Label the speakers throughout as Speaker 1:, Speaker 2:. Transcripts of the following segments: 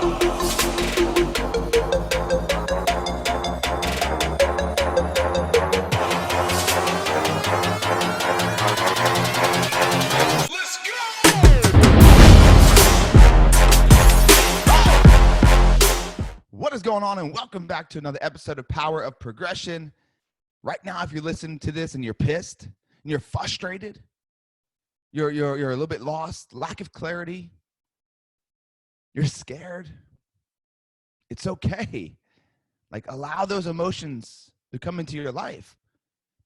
Speaker 1: What is going on, and welcome back to another episode of Power of Progression. Right now, if you're listening to this and you're pissed and you're frustrated, you're a little bit lost, lack of clarity, you're scared, it's okay. Like, allow those emotions to come into your life.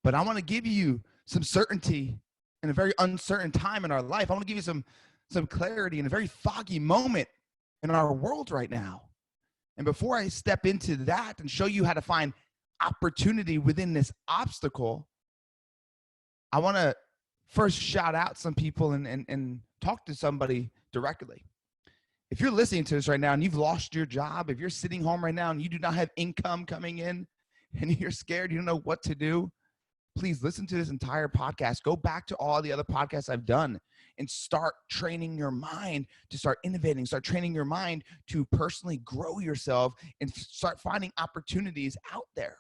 Speaker 1: But I want to give you some certainty in a very uncertain time in our life. I want to give you some clarity in a very foggy moment in our world right now. And before I step into that and show you how to find opportunity within this obstacle, I want to first shout out some people and talk to somebody directly. If you're listening to this right now and you've lost your job, if you're sitting home right now and you do not have income coming in and you're scared, you don't know what to do, please listen to this entire podcast. Go back to all the other podcasts I've done and start training your mind to start innovating, start training your mind to personally grow yourself and start finding opportunities out there.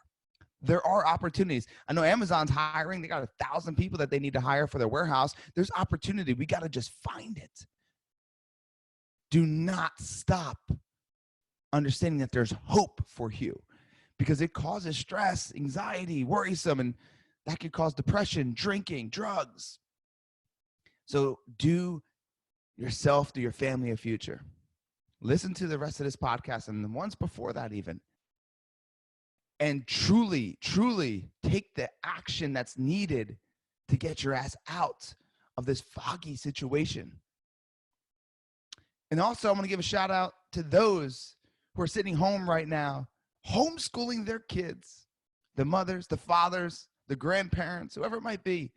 Speaker 1: There are opportunities. I know Amazon's hiring. They got 1,000 people that they need to hire for their warehouse. There's opportunity. We got to just find it. Do not stop understanding that there's hope for you, because it causes stress, anxiety, worrisome, and that could cause depression, drinking, drugs. So do yourself, do your family a future. Listen to the rest of this podcast and the ones before that even. And truly, truly take the action that's needed to get your ass out of this foggy situation. And also, I want to give a shout out to those who are sitting home right now, homeschooling their kids, the mothers, the fathers, the grandparents, whoever it might be,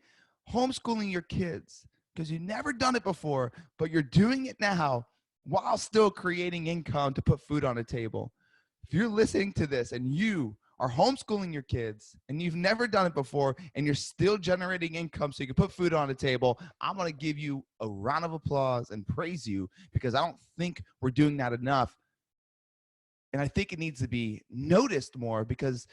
Speaker 1: homeschooling your kids, because you've never done it before, but you're doing it now while still creating income to put food on the table. If you're listening to this and you are homeschooling your kids and you've never done it before and you're still generating income so you can put food on the table, I'm going to give you a round of applause and praise you, because I don't think we're doing that enough. And I think it needs to be noticed more, because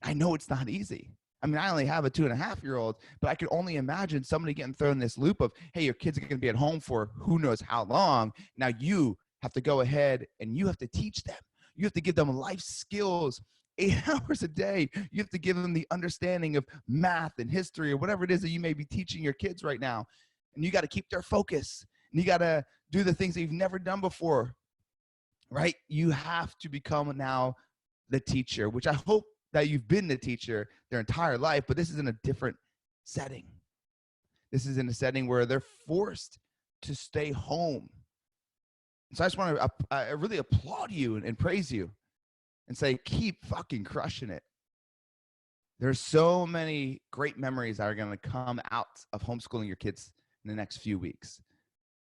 Speaker 1: I know it's not easy. I mean, I only have a 2.5-year-old, but I can only imagine somebody getting thrown in this loop of, hey, your kids are going to be at home for who knows how long. Now you have to go ahead and you have to teach them. You have to give them life skills 8 hours a day. You have to give them the understanding of math and history or whatever it is that you may be teaching your kids right now. And you got to keep their focus. And you got to do the things that you've never done before, right? You have to become now the teacher, which I hope that you've been the teacher their entire life, but this is in a different setting. This is in a setting where they're forced to stay home. So I just want to really applaud you and praise you and say, keep fucking crushing it. There's so many great memories that are going to come out of homeschooling your kids in the next few weeks.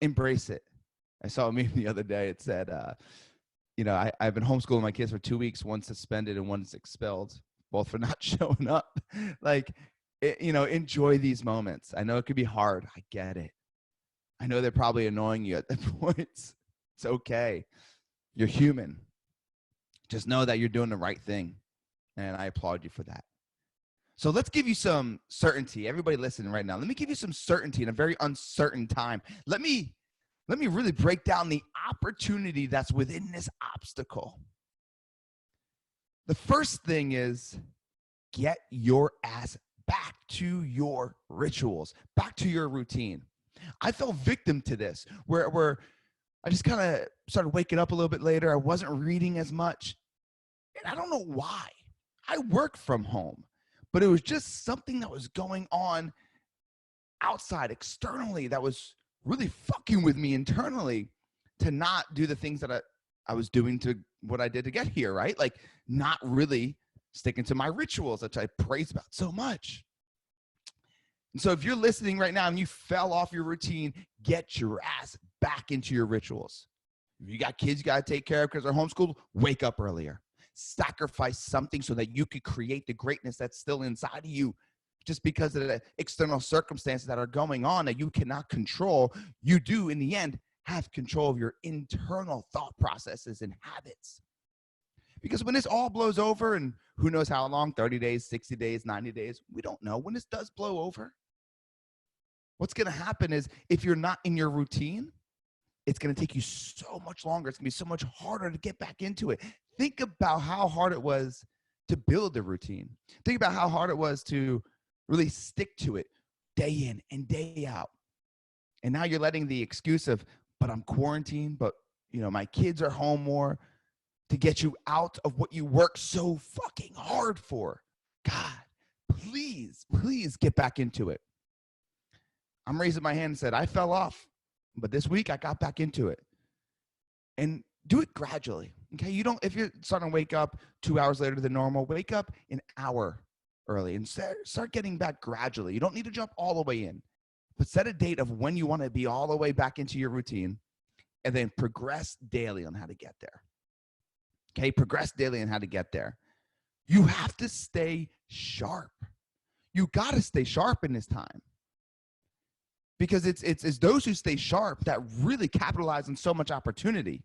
Speaker 1: Embrace it. I saw a meme the other day. It said, I've been homeschooling my kids for 2 weeks, one suspended and one's expelled, both for not showing up. Enjoy these moments. I know it could be hard. I get it. I know they're probably annoying you at the points. It's okay. You're human. Just know that you're doing the right thing. And I applaud you for that. So let's give you some certainty. Everybody listening right now, let me give you some certainty in a very uncertain time. Let me really break down the opportunity that's within this obstacle. The first thing is, get your ass back to your rituals, back to your routine. I fell victim to this, where I just kind of started waking up a little bit later. I wasn't reading as much. And I don't know why. I work from home, but it was just something that was going on outside, externally, that was really fucking with me internally to not do the things that I was doing to what I did to get here, right? Like, not really sticking to my rituals that I praise about so much. And so if you're listening right now and you fell off your routine, get your ass back into your rituals. If you got kids you got to take care of because they're homeschooled, wake up earlier. Sacrifice something so that you could create the greatness that's still inside of you. Just because of the external circumstances that are going on that you cannot control, you do in the end have control of your internal thought processes and habits. Because when this all blows over, and who knows how long, 30 days, 60 days, 90 days, we don't know. When this does blow over, what's going to happen is if you're not in your routine, it's going to take you so much longer. It's going to be so much harder to get back into it. Think about how hard it was to build the routine. Think about how hard it was to really stick to it day in and day out. And now you're letting the excuse of, but I'm quarantined, but my kids are home more, to get you out of what you work so fucking hard for. God, please get back into it. I'm raising my hand and said, I fell off, but this week I got back into it. And do it gradually. Okay. If you're starting to wake up 2 hours later than normal, wake up an hour early and start getting back gradually. You don't need to jump all the way in, but set a date of when you want to be all the way back into your routine, and then progress daily on how to get there. Okay. Progress daily on how to get there. You have to stay sharp. You got to stay sharp in this time, because it's those who stay sharp that really capitalize on so much opportunity.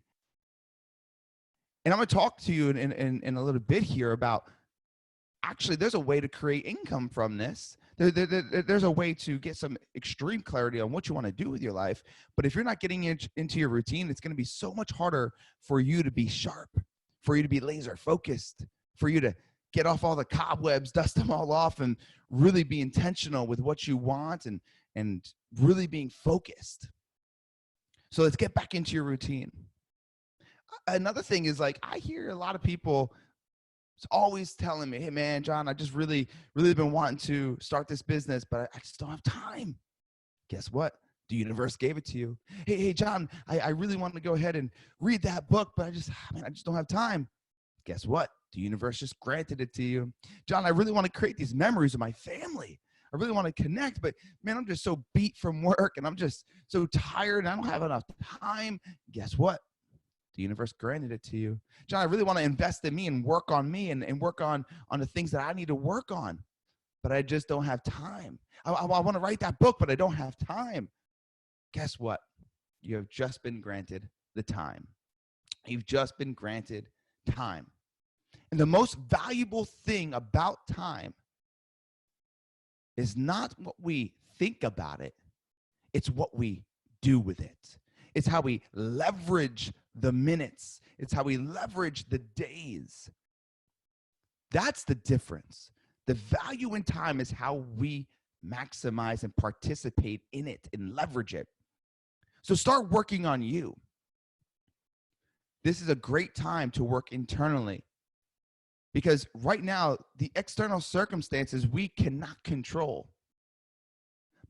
Speaker 1: And I'm going to talk to you in a little bit here about, actually, there's a way to create income from this. There's a way to get some extreme clarity on what you want to do with your life. But if you're not getting into your routine, it's going to be so much harder for you to be sharp, for you to be laser focused, for you to get off all the cobwebs, dust them all off, and really be intentional with what you want and really being focused. So let's get back into your routine. Another thing is, like, I hear a lot of people always telling me, hey man, John, I just really been wanting to start this business, but I just don't have time. Guess what? The universe gave it to you. Hey John, I really want to go ahead and read that book, but I just don't have time. Guess what? The universe just granted it to you. John, I really want to create these memories of my family. I really want to connect, but man, I'm just so beat from work and I'm just so tired and I don't have enough time. Guess what? The universe granted it to you. John, I really want to invest in me and work on me and work on the things that I need to work on, but I just don't have time. I want to write that book, but I don't have time. Guess what? You have just been granted the time. You've just been granted time. And the most valuable thing about time is not what we think about it. It's what we do with it. It's how we leverage the minutes. It's how we leverage the days. That's the difference. The value in time is how we maximize and participate in it and leverage it. So start working on you. This is a great time to work internally, because right now, the external circumstances we cannot control.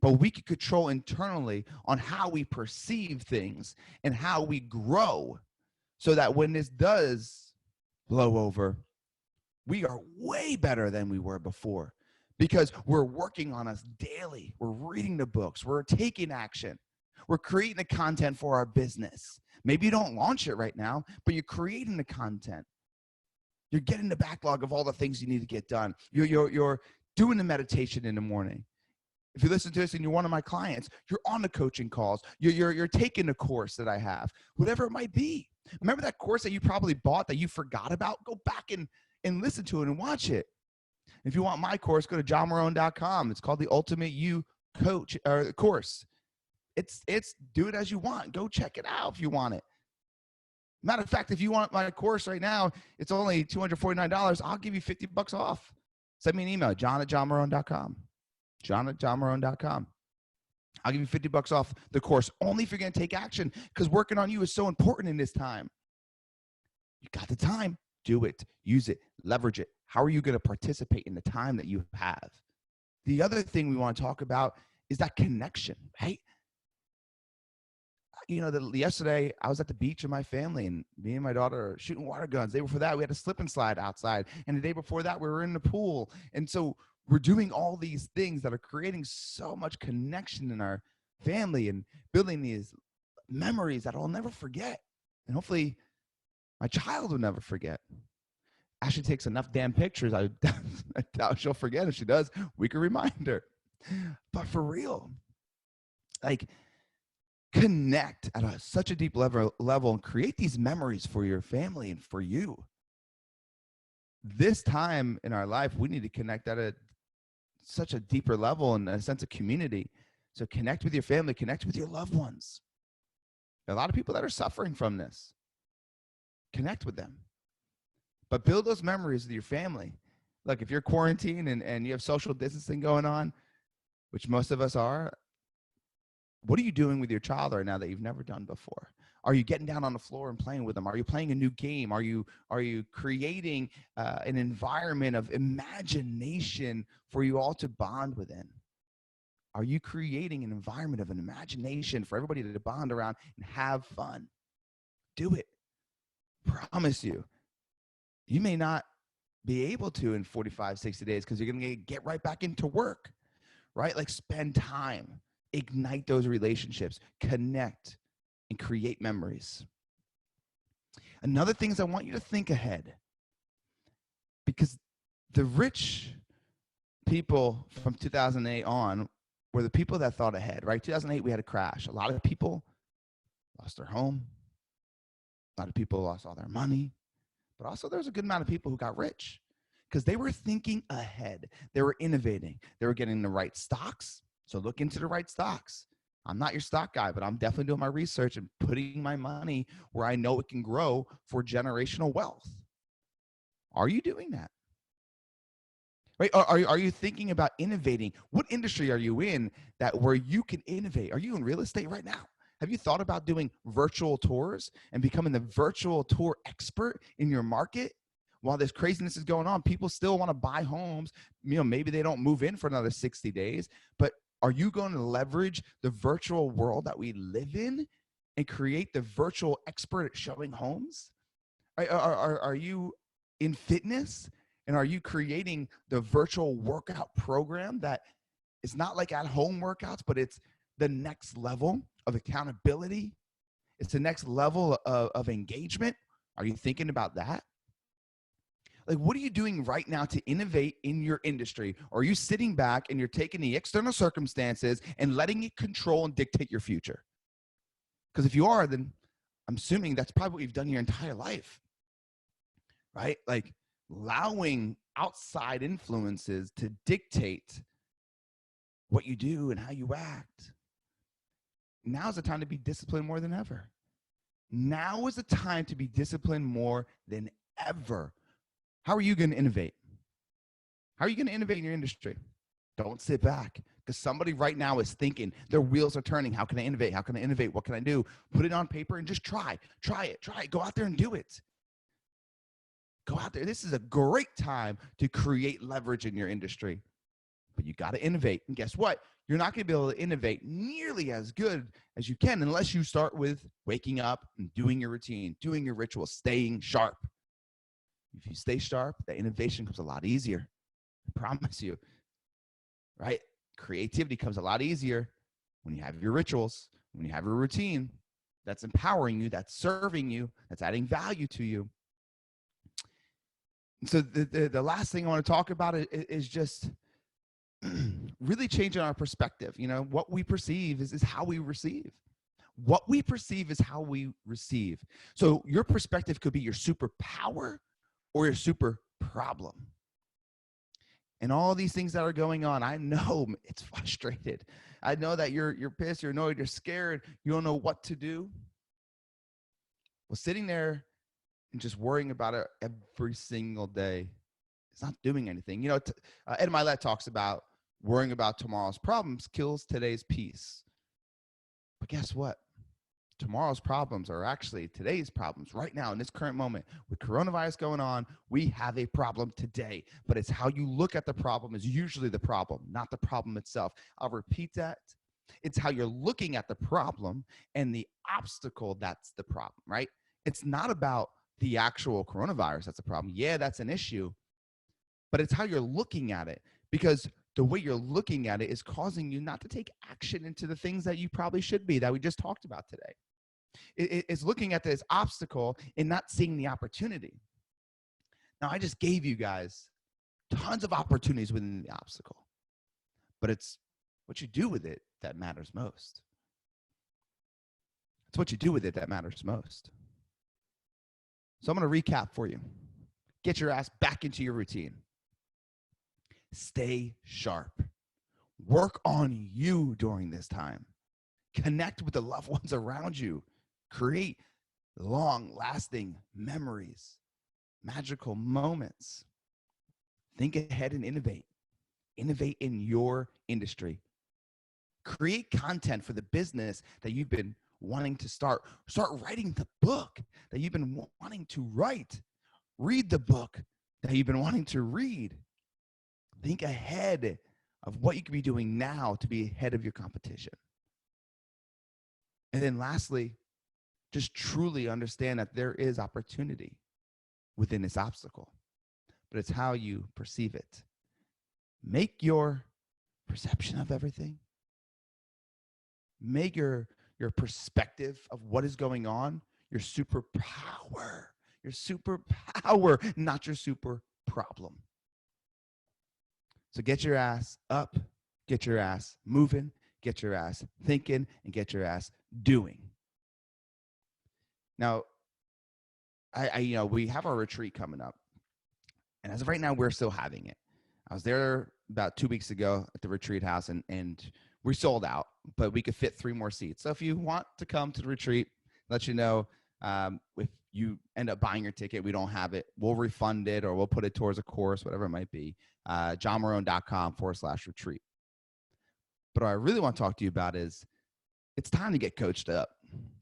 Speaker 1: But we can control internally on how we perceive things and how we grow, so that when this does blow over, we are way better than we were before, because we're working on us daily. We're reading the books. We're taking action. We're creating the content for our business. Maybe you don't launch it right now, but you're creating the content. You're getting the backlog of all the things you need to get done. You're doing the meditation in the morning. If you listen to this and you're one of my clients, you're on the coaching calls. You're taking a course that I have, whatever it might be. Remember that course that you probably bought that you forgot about? Go back and listen to it and watch it. If you want my course, go to johnmarrone.com. It's called the Ultimate You Coach course. It's do it as you want. Go check it out if you want it. Matter of fact, if you want my course right now, it's only $249. I'll give you $50 off. Send me an email, john@johnmarrone.com. john@johnmarrone.com. I'll give you $50 off the course, only if you're going to take action, because working on you is so important in this time. You got the time, do it, use it, leverage it. How are you going to participate in the time that you have? The other thing we want to talk about is that connection, right? Yesterday I was at the beach with my family, and me and my daughter are shooting water guns. The day before that, we had a slip and slide outside. And the day before that, we were in the pool. And so we're doing all these things that are creating so much connection in our family and building these memories that I'll never forget. And hopefully my child will never forget. Ashley takes enough damn pictures. I doubt she'll forget. If she does, we can remind her. But for real, like, connect at such a deep level and create these memories for your family and for you. This time in our life, we need to connect at such a deeper level and a sense of community. So connect with your family, connect with your loved ones. There are a lot of people that are suffering from this. Connect with them. But build those memories with your family. Look, if you're quarantined and you have social distancing going on, which most of us are, what are you doing with your child right now that you've never done before? Are you getting down on the floor and playing with them? Are you playing a new game? Are you creating an environment of imagination for you all to bond within? Are you creating an environment of an imagination for everybody to bond around and have fun? Do it. Promise you. You may not be able to in 45, 60 days because you're going to get right back into work, right? Like spend time, ignite those relationships, connect, and create memories. Another thing is I want you to think ahead, because the rich people from 2008 on were the people that thought ahead, right? 2008, we had a crash. A lot of people lost their home. A lot of people lost all their money. But also there's a good amount of people who got rich because they were thinking ahead. They were innovating. They were getting the right stocks. So look into the right stocks. I'm not your stock guy, but I'm definitely doing my research and putting my money where I know it can grow for generational wealth. Are you doing that? Right? Are you thinking about innovating? What industry are you in that where you can innovate? Are you in real estate right now? Have you thought about doing virtual tours and becoming the virtual tour expert in your market? While this craziness is going on, people still want to buy homes. You know, maybe they don't move in for another 60 days, but are you going to leverage the virtual world that we live in and create the virtual expert at showing homes? Are you in fitness? And are you creating the virtual workout program that is not like at-home workouts, but it's the next level of accountability? It's the next level of engagement. Are you thinking about that? Like, what are you doing right now to innovate in your industry? Or are you sitting back and you're taking the external circumstances and letting it control and dictate your future? Because if you are, then I'm assuming that's probably what you've done your entire life, right? Like, allowing outside influences to dictate what you do and how you act. Now's the time to be disciplined more than ever. Now is the time to be disciplined more than ever. How are you going to innovate? How are you going to innovate in your industry? Don't sit back, because somebody right now is thinking, their wheels are turning. How can I innovate? How can I innovate? What can I do? Put it on paper and just try it. Go out there and do it. Go out there. This is a great time to create leverage in your industry, but you got to innovate. And guess what? You're not going to be able to innovate nearly as good as you can unless you start with waking up and doing your routine, doing your rituals, staying sharp. If you stay sharp, the innovation comes a lot easier. I promise you, right? Creativity comes a lot easier when you have your rituals, when you have your routine that's empowering you, that's serving you, that's adding value to you. So the last thing I want to talk about is just really changing our perspective. You know, what we perceive is how we receive. What we perceive is how we receive. So your perspective could be your superpower or your super problem. And all these things that are going on, I know it's frustrated. I know that you're pissed, you're annoyed, you're scared, you don't know what to do. Well, sitting there and just worrying about it every single day, it's not doing anything. You know, Ed Milet talks about worrying about tomorrow's problems kills today's peace. But guess what? Tomorrow's problems are actually today's problems right now in this current moment. With coronavirus going on, we have a problem today, but it's how you look at the problem is usually the problem, not the problem itself. I'll repeat that. It's how you're looking at the problem and the obstacle that's the problem, right? It's not about the actual coronavirus that's a problem. Yeah, that's an issue, but it's how you're looking at it, because the way you're looking at it is causing you not to take action into the things that you probably should be, that we just talked about today. It's looking at this obstacle and not seeing the opportunity. Now, I just gave you guys tons of opportunities within the obstacle, but it's what you do with it that matters most. It's what you do with it that matters most. So I'm going to recap for you. Get your ass back into your routine. Stay sharp. Work on you during this time. Connect with the loved ones around you. Create long-lasting memories, magical moments. Think ahead and innovate. Innovate in your industry. Create content for the business that you've been wanting to start. Start writing the book that you've been wanting to write. Read the book that you've been wanting to read. Think ahead of what you could be doing now to be ahead of your competition. And then lastly, just truly understand that there is opportunity within this obstacle, but it's how you perceive it. Make your perception of everything, make your perspective of what is going on your superpower. Your superpower, not your super problem. So get your ass up, get your ass moving, get your ass thinking, and get your ass doing. Now, we have our retreat coming up, and as of right now, we're still having it. I was there about 2 weeks ago at the retreat house, and we sold out, but we could fit 3 more seats. So if you want to come to the retreat, let you know. If you end up buying your ticket, we don't have it, we'll refund it, or we'll put it towards a course, whatever it might be. johnmarrone.com/retreat. But what I really want to talk to you about is it's time to get coached up.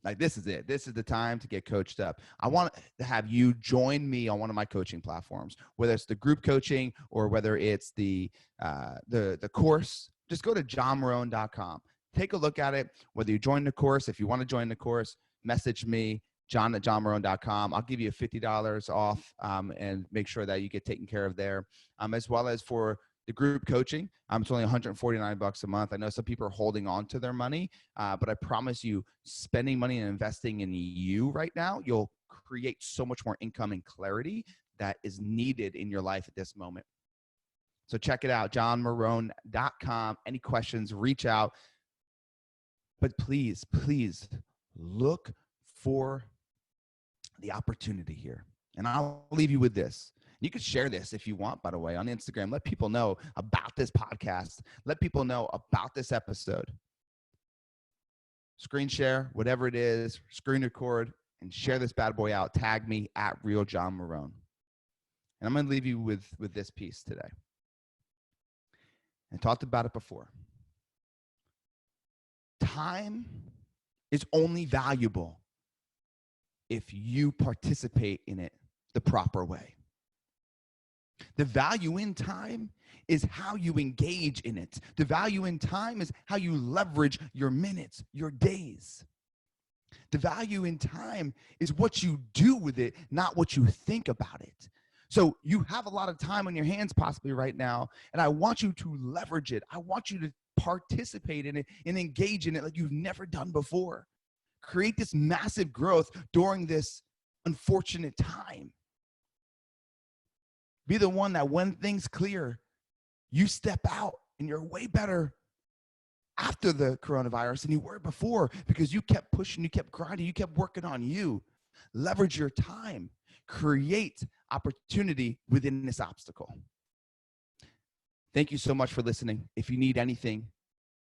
Speaker 1: Like, this is it. This is the time to get coached up. I want to have you join me on one of my coaching platforms, whether it's the group coaching or whether it's the course. Just go to johnmarrone.com. Take a look at it. Whether you join the course, if you want to join the course, message me, john@johnmarrone.com. I'll give you $50 off and make sure that you get taken care of there, as well as for the group coaching. It's only $149 a month. I know some people are holding on to their money, but I promise you, spending money and investing in you right now, you'll create so much more income and clarity that is needed in your life at this moment. So check it out, johnmarrone.com. Any questions, reach out. But please, please look for the opportunity here. And I'll leave you with this. You can share this if you want, by the way, on Instagram. Let people know about this podcast. Let people know about this episode. Screen share, whatever it is, screen record, and share this bad boy out. Tag me at @RealJohnMarrone. And I'm going to leave you with this piece today. I talked about it before. Time is only valuable if you participate in it the proper way. The value in time is how you engage in it. The value in time is how you leverage your minutes, your days. The value in time is what you do with it, not what you think about it. So you have a lot of time on your hands possibly right now, and I want you to leverage it. I want you to participate in it and engage in it like you've never done before. Create this massive growth during this unfortunate time. Be the one that when things clear, you step out and you're way better after the coronavirus than you were before, because you kept pushing, you kept grinding, you kept working on you. Leverage your time. Create opportunity within this obstacle. Thank you so much for listening. If you need anything,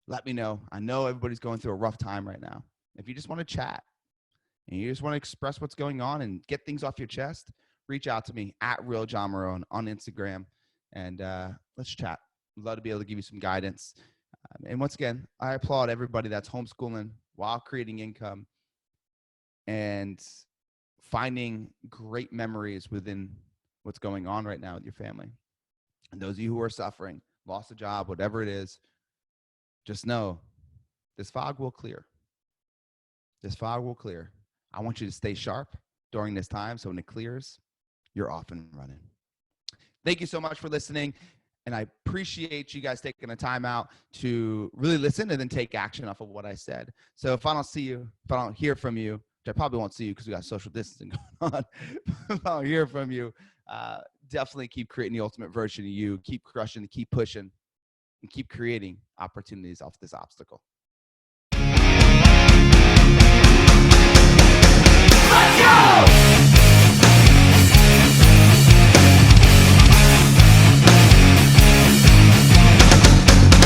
Speaker 1: let me know. I know everybody's going through a rough time right now. If you just want to chat and you just want to express what's going on and get things off your chest, reach out to me at @RealJohnMarrone on Instagram, and let's chat. I'd love to be able to give you some guidance. And once again, I applaud everybody that's homeschooling while creating income and finding great memories within what's going on right now with your family. And those of you who are suffering, lost a job, whatever it is, just know this fog will clear. This fog will clear. I want you to stay sharp during this time, so when it clears, you're off and running. Thank you so much for listening. And I appreciate you guys taking the time out to really listen and then take action off of what I said. So if I don't see you, if I don't hear from you, which I probably won't see you because we got social distancing going on, if I don't hear from you, definitely keep creating the ultimate version of you. Keep crushing, keep pushing, and keep creating opportunities off this obstacle.